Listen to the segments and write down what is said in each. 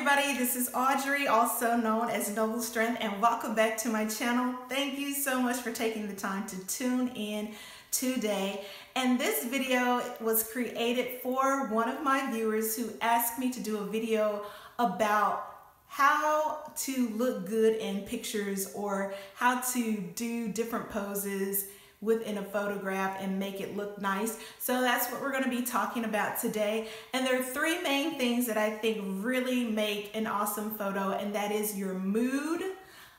everybody, this is Audrey, also known as Noble Strength, and welcome back to my channel. Thank you so much for taking the time to tune in today. And this video was created for one of my viewers who asked me to do a video about how to look good in pictures or how to do different poses within a photograph and make it look nice. So that's what we're going to be talking about today. And there are three main things that I think really make an awesome photo, and that is your mood,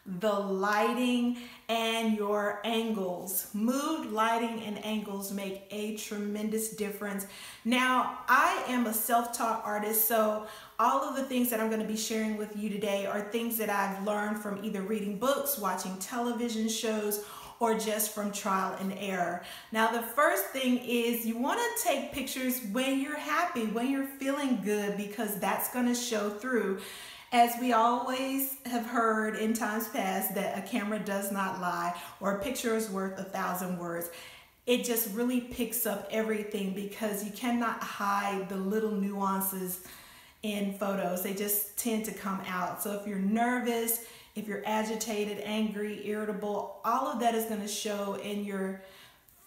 the lighting, and your angles. Mood, lighting, and angles make a tremendous difference. Now, I am a self-taught artist, so all of the things that I'm going to be sharing with you today are things that I've learned from either reading books, watching television shows, or just from trial and error. Now, the first thing is you want to take pictures when you're happy, when you're feeling good, because that's going to show through. As we always have heard in times past, that a camera does not lie, or a picture is worth 1,000 words. It just really picks up everything because you cannot hide the little nuances in photos. They just tend to come out. So if you're nervous, if you're agitated, angry, irritable, all of that is going to show in your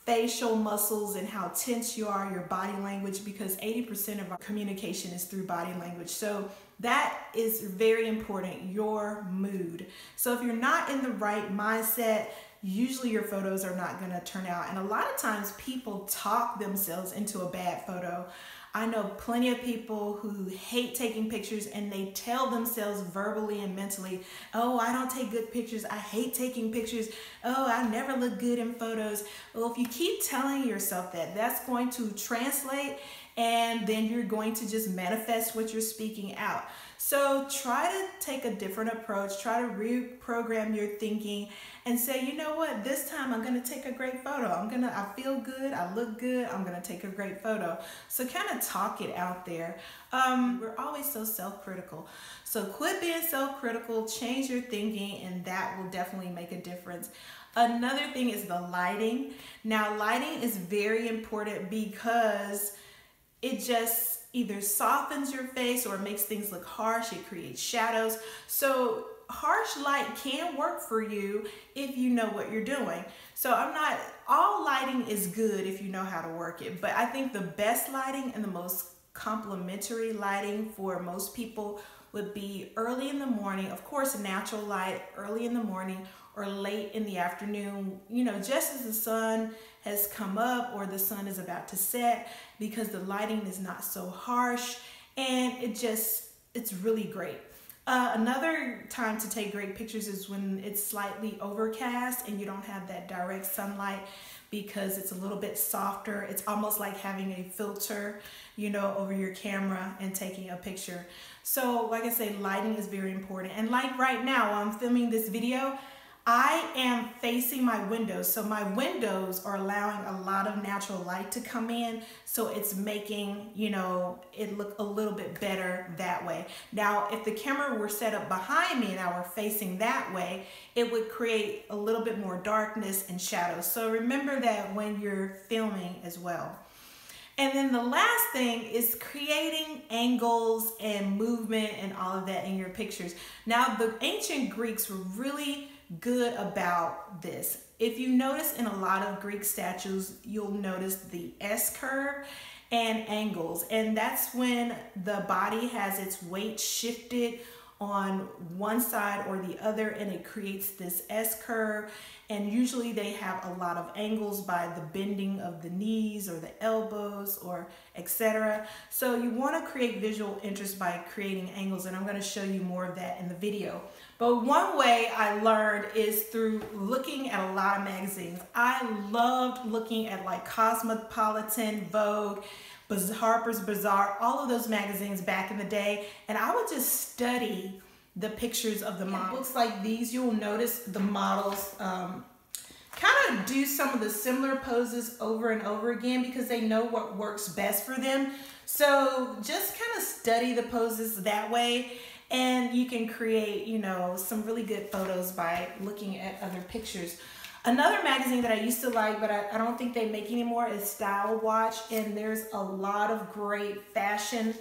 facial muscles and how tense you are, your body language, because 80% of our communication is through body language. So that is very important, your mood. So if you're not in the right mindset, usually your photos are not going to turn out. And a lot of times people talk themselves into a bad photo. I know plenty of people who hate taking pictures, and they tell themselves verbally and mentally, oh, I don't take good pictures. I hate taking pictures. Oh, I never look good in photos. Well, if you keep telling yourself that, that's going to translate, and then you're going to just manifest what you're speaking out. So try to take a different approach. Try to reprogram your thinking and say, you know what, this time I'm going to take a great photo. I feel good, I look good, I'm going to take a great photo. So kind of talk it out there. We're always so self-critical. So quit being self-critical, change your thinking, and that will definitely make a difference. Another thing is the lighting. Now, lighting is very important because it just either softens your face or makes things look harsh. It creates shadows. So harsh light can work for you if you know what you're doing. So all lighting is good if you know how to work it, but I think the best lighting and the most complementary lighting for most people would be early in the morning. Of course, natural light early in the morning or late in the afternoon, you know, just as the sun has come up or the sun is about to set, because the lighting is not so harsh, and it's really great. Another time to take great pictures is when it's slightly overcast and you don't have that direct sunlight, because it's a little bit softer. It's almost like having a filter, you know, over your camera and taking a picture. So like I say, lighting is very important. And like right now, while I'm filming this video, I am facing my windows. So my windows are allowing a lot of natural light to come in. So it's making, you know, it look a little bit better that way. Now, if the camera were set up behind me and I were facing that way, it would create a little bit more darkness and shadows. So remember that when you're filming as well. And then the last thing is creating angles and movement and all of that in your pictures. Now, the ancient Greeks were really good about this. If you notice in a lot of Greek statues, you'll notice the S curve and angles, and that's when the body has its weight shifted on one side or the other, and it creates this S curve. And usually they have a lot of angles by the bending of the knees or the elbows or etc. So you want to create visual interest by creating angles, and I'm going to show you more of that in the video. But one way I learned is through looking at a lot of magazines. I loved looking at like Cosmopolitan, Vogue, Harper's Bazaar, all of those magazines back in the day, and I would just study the pictures of the models. Books like these, you'll notice the models kind of do some of the similar poses over and over again because they know what works best for them. So just kind of study the poses that way, and you can create, you know, some really good photos by looking at other pictures. Another magazine that I used to like, but I don't think they make anymore, is Style Watch, and there's a lot of great fashion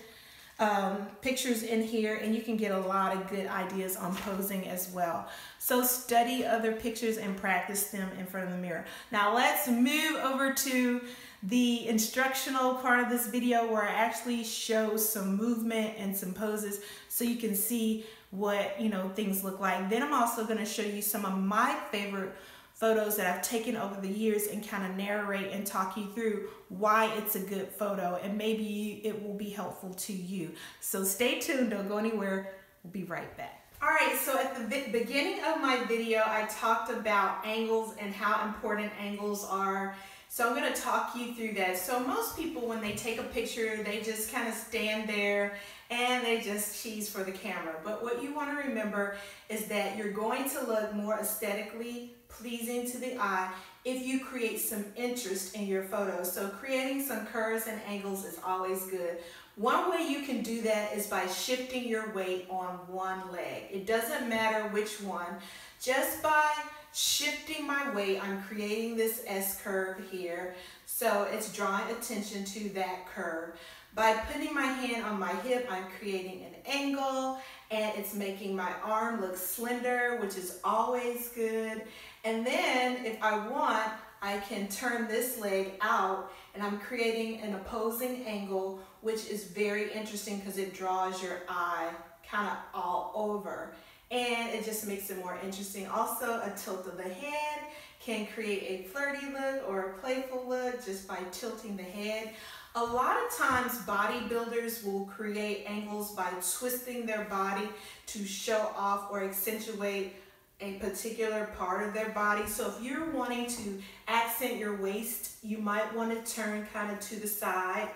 pictures in here, and you can get a lot of good ideas on posing as well. So study other pictures and practice them in front of the mirror. Now let's move over to the instructional part of this video where I actually show some movement and some poses so you can see what things look like. Then I'm also going to show you some of my favorite photos that I've taken over the years and kind of narrate and talk you through why it's a good photo, and maybe it will be helpful to you. So stay tuned, don't go anywhere. We'll be right back. All right, so at the beginning of my video, I talked about angles and how important angles are. So I'm going to talk you through that. So most people, when they take a picture, they just kind of stand there and they just cheese for the camera. But what you want to remember is that you're going to look more aesthetically pleasing to the eye if you create some interest in your photos. So creating some curves and angles is always good. One way you can do that is by shifting your weight on one leg. It doesn't matter which one. Just by shifting my weight, I'm creating this S curve here. So it's drawing attention to that curve. By putting my hand on my hip, I'm creating an angle, and it's making my arm look slender, which is always good. And then if I want, I can turn this leg out, and I'm creating an opposing angle, which is very interesting because it draws your eye kind of all over. And it just makes it more interesting. Also, a tilt of the head can create a flirty look or a playful look just by tilting the head. A lot of times bodybuilders will create angles by twisting their body to show off or accentuate a particular part of their body. So if you're wanting to accent your waist, you might want to turn kind of to the side,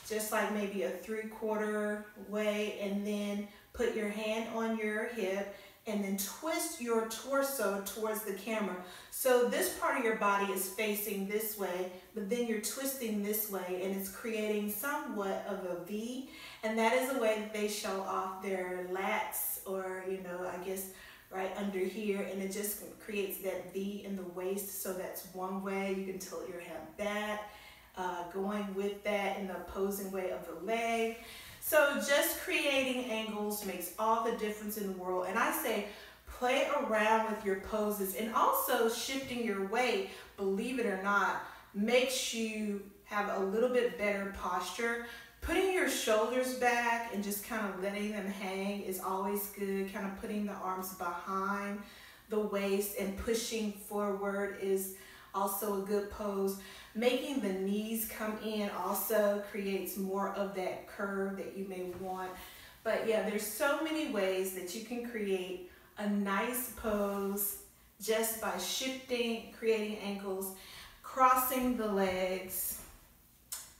just like maybe a 3/4 way, and then put your hand on your hip and then twist your torso towards the camera. So this part of your body is facing this way, but then you're twisting this way, and it's creating somewhat of a V, and that is a way that they show off their lats, or I guess right under here, and it just creates that V in the waist. So that's one way. You can tilt your head back, going with that in the opposing way of the leg. So just creating angles makes all the difference in the world. And I say play around with your poses, and also shifting your weight, believe it or not, makes you have a little bit better posture. Putting your shoulders back and just kind of letting them hang is always good. Kind of putting the arms behind the waist and pushing forward is also a good pose. Making the knees come in also creates more of that curve that you may want. But yeah, there's so many ways that you can create a nice pose just by shifting, creating angles, crossing the legs.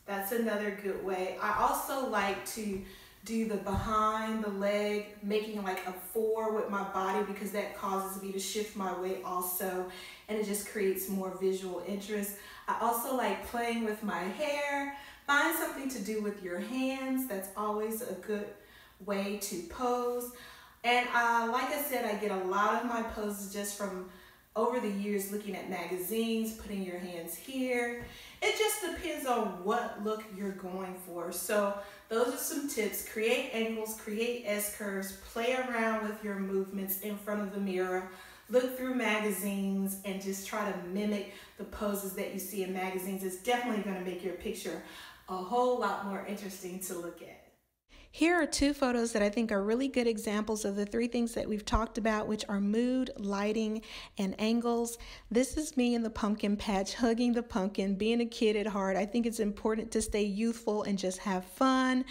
That's another good way. I also like to do the behind the leg, making like a 4 with my body, because that causes me to shift my weight also, and it just creates more visual interest. I also like playing with my hair. Find something to do with your hands. That's always a good way to pose. And like I said, I get a lot of my poses just from over the years looking at magazines, putting your hands here. It just depends on what look you're going for. So those are some tips. Create angles, create S-curves, play around with your movements in front of the mirror, look through magazines, and just try to mimic the poses that you see in magazines. It's definitely going to make your picture a whole lot more interesting to look at. Here are 2 photos that I think are really good examples of the 3 things that we've talked about, which are mood, lighting, and angles. This is me in the pumpkin patch, hugging the pumpkin, being a kid at heart. I think it's important to stay youthful and just have fun.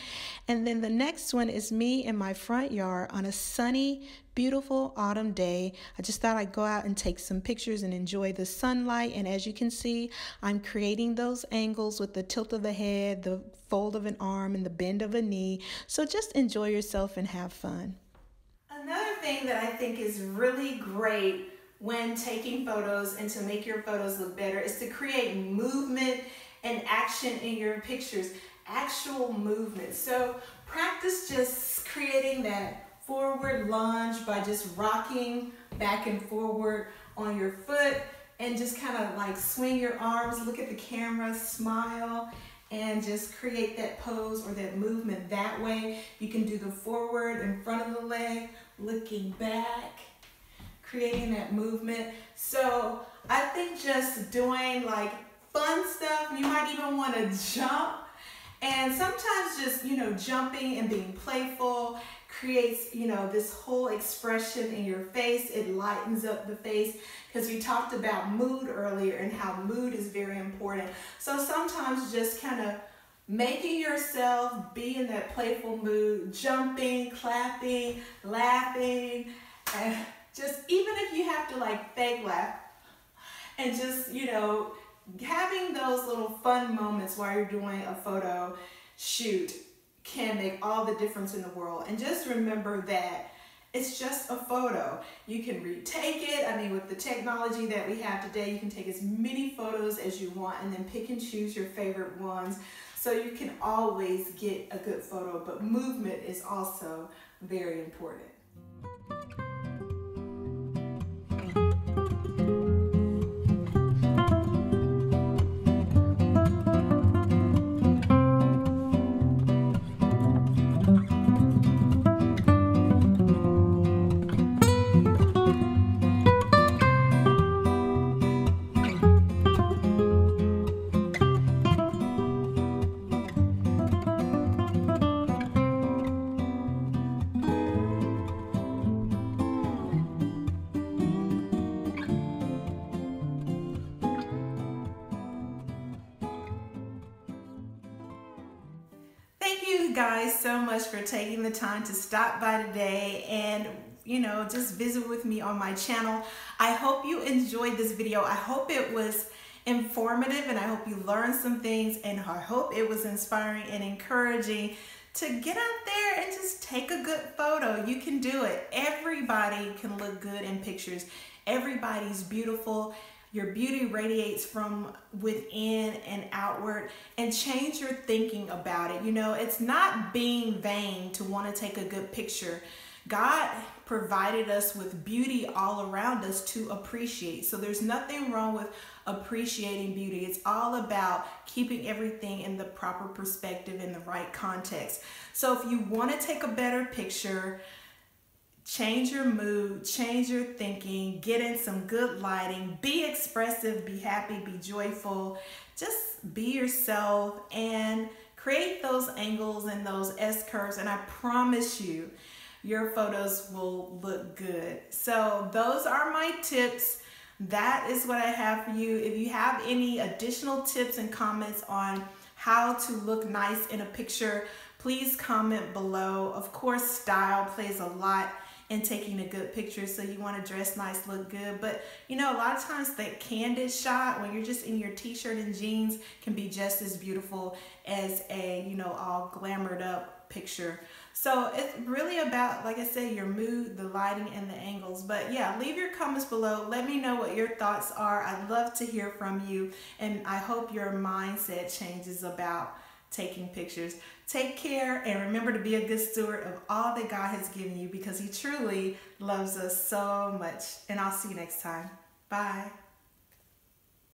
And then the next one is me in my front yard on a sunny, beautiful autumn day. I just thought I'd go out and take some pictures and enjoy the sunlight. And as you can see, I'm creating those angles with the tilt of the head, the fold of an arm, and the bend of a knee. So just enjoy yourself and have fun. Another thing that I think is really great when taking photos and to make your photos look better is to create movement and action in your pictures, actual movement. So practice just creating that forward lunge by just rocking back and forward on your foot, and just kind of like swing your arms, look at the camera, smile, and just create that pose or that movement that way. You can do the forward in front of the leg, looking back, creating that movement. So I think just doing like fun stuff, you might even want to jump. And sometimes just, jumping and being playful creates, this whole expression in your face. It lightens up the face, because we talked about mood earlier and how mood is very important. So sometimes just kind of making yourself be in that playful mood, jumping, clapping, laughing, and just even if you have to like fake laugh and just, having those little fun moments while you're doing a photo shoot can make all the difference in the world. And just remember that it's just a photo. You can retake it. I mean, with the technology that we have today, you can take as many photos as you want and then pick and choose your favorite ones. So you can always get a good photo, but movement is also very important. Thank you guys so much for taking the time to stop by today and just visit with me on my channel. I hope you enjoyed this video. I hope it was informative, and I hope you learned some things, and I hope it was inspiring and encouraging to get out there and just take a good photo. You can do it. Everybody can look good in pictures. Everybody's beautiful. Your beauty radiates from within and outward, and change your thinking about it. It's not being vain to want to take a good picture. God provided us with beauty all around us to appreciate. So there's nothing wrong with appreciating beauty. It's all about keeping everything in the proper perspective, in the right context. So if you want to take a better picture, change your mood, change your thinking, get in some good lighting, be expressive, be happy, be joyful, just be yourself and create those angles and those S-curves, and I promise you, your photos will look good. So those are my tips. That is what I have for you. If you have any additional tips and comments on how to look nice in a picture, please comment below. Of course, style plays a lot in taking a good picture, so you want to dress nice, look good, but a lot of times that candid shot when you're just in your t-shirt and jeans can be just as beautiful as a all glamored up picture. So it's really about, like I said, your mood, the lighting, and the angles. But yeah, leave your comments below. Let me know what your thoughts are. I'd love to hear from you, and I hope your mindset changes about taking pictures. Take care, and remember to be a good steward of all that God has given you, because He truly loves us so much. And I'll see you next time. Bye.